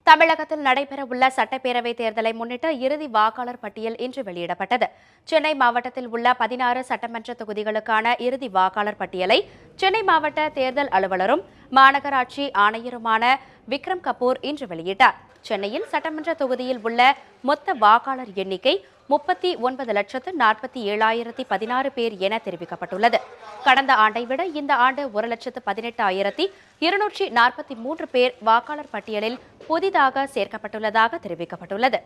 தமிழகத்தில் நடைபெறவுள்ள சட்டப்பேரவைத் தேர்தலை முன்னிட்டு இறுதி வாக்காளர் பட்டியல் இன்று வெளியிடப்பட்டது. சென்னை மாவட்டத்தில் உள்ள 16 சட்டமன்ற தொகுதிகளுக்கான இறுதி வாக்காளர் பட்டியலை சென்னை மாவட்ட தேர்தல் அலுவலரும் மாநகராட்சி ஆணையருமான விக்ரம் கபூர் இன்று வெளியிட்டார். சென்னையில் சட்டமன்ற தொகுதியில் உள்ள மொத்த வாக்காளர் எண்ணிக்கை 39,47,016 பேர் என தெரிவிக்கப்பட்டுள்ளது. கடந்த ஆண்டை விட இந்த ஆண்டு 1,18,243 பேர் வாக்காளர் பட்டியலில் புதிதாக சேர்க்கப்பட்டுள்ளதாக தெரிவிக்கப்பட்டுள்ளது.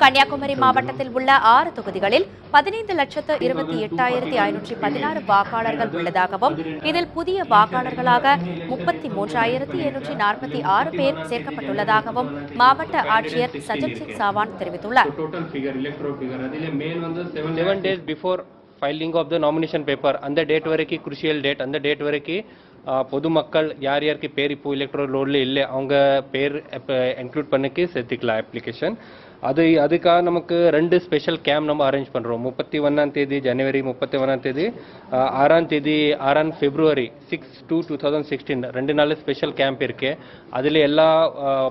கன்னியாகுமரி மாவட்டத்தில் உள்ள 6 தொகுதிகளில் 15,28,516 வாக்காளர்கள் உள்ளதாகவும் இதில் புதிய வாக்காளர்களாக 33,746 பேர் சேர்க்கப்பட்டுள்ளதாகவும் மாவட்ட ஆட்சியர் சஜன் சிங் சாவான் தெரிவித்துள்ளார். Filing of the nomination paper அந்த டேட் வரைக்கும் குருஷியல் டேட் அந்த டேட் வரைக்கும் பொதுமக்கள் யார் யாருக்கு பேர் இப்போ எலக்ட்ரல் ரோலில் இல்லை அவங்க பேர் இப்போ இன்க்ளூட் பண்ணிக்கு சேர்த்துக்கலாம் அப்ளிகேஷன். அதுக்காக நமக்கு 2 ஸ்பெஷல் கேம்ப் நம்ம அரேஞ்ச் பண்ணுறோம். 31 ஜனவரி 31 6 பிப்ரவரி 6/2/2016 2 நாள் ஸ்பெஷல் கேம்ப் இருக்கு. அதில் எல்லா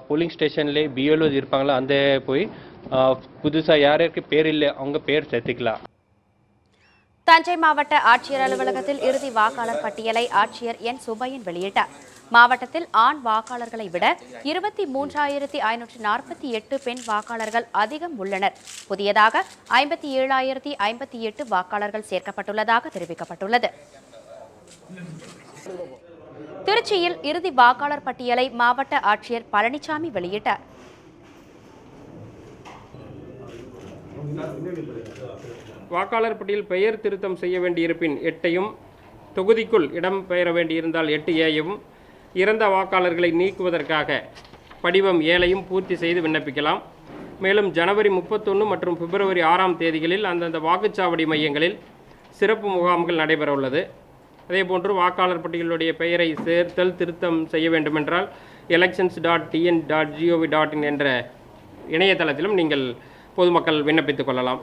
போலிங் ஸ்டேஷன்லேயே பிஎல்ஓ இருப்பாங்களா அந்த போய் புதுசாக யார் யாருக்கு பேர் இல்லை அவங்க பேர் சேர்த்துக்கலாம். தஞ்சை மாவட்ட ஆட்சியர் அலுவலகத்தில் இறுதி வாக்காளர் பட்டியலை ஆட்சியர் என் சுப்பையன் வெளியிட்டார். மாவட்டத்தில் ஆண் வாக்காளர்களை விட 23,548 பெண் வாக்காளர்கள் அதிகம் உள்ளனர். புதியதாக 57,058 வாக்காளர்கள் சேர்க்கப்பட்டுள்ளதாக தெரிவிக்கப்பட்டுள்ளது. திருச்சியில் இறுதி வாக்காளர் பட்டியலை மாவட்ட ஆட்சியர் பழனிசாமி வெளியிட்டார். வாக்காளர் பட்டியல் பெயர் திருத்தம் செய்ய வேண்டியிருப்பின் 8ஐயும் தொகுதிக்குள் இடம் பெயர வேண்டியிருந்தால் 8A-யும் இறந்த வாக்காளர்களை நீக்குவதற்காக படிவம் 7ஐயும் பூர்த்தி செய்து விண்ணப்பிக்கலாம். மேலும் ஜனவரி 31 மற்றும் பிப்ரவரி 6ஆம் தேதிகளில் அந்தந்த வாக்குச்சாவடி மையங்களில் சிறப்பு முகாம்கள் நடைபெற உள்ளது. அதேபோன்று வாக்காளர் பட்டியலுடைய பெயரை சேர்த்தல் திருத்தம் செய்ய வேண்டுமென்றால் elections.tn.gov.in என்ற இணையதளத்திலும் நீங்கள் பொதுமக்கள் விண்ணப்பித்துக் கொள்ளலாம்.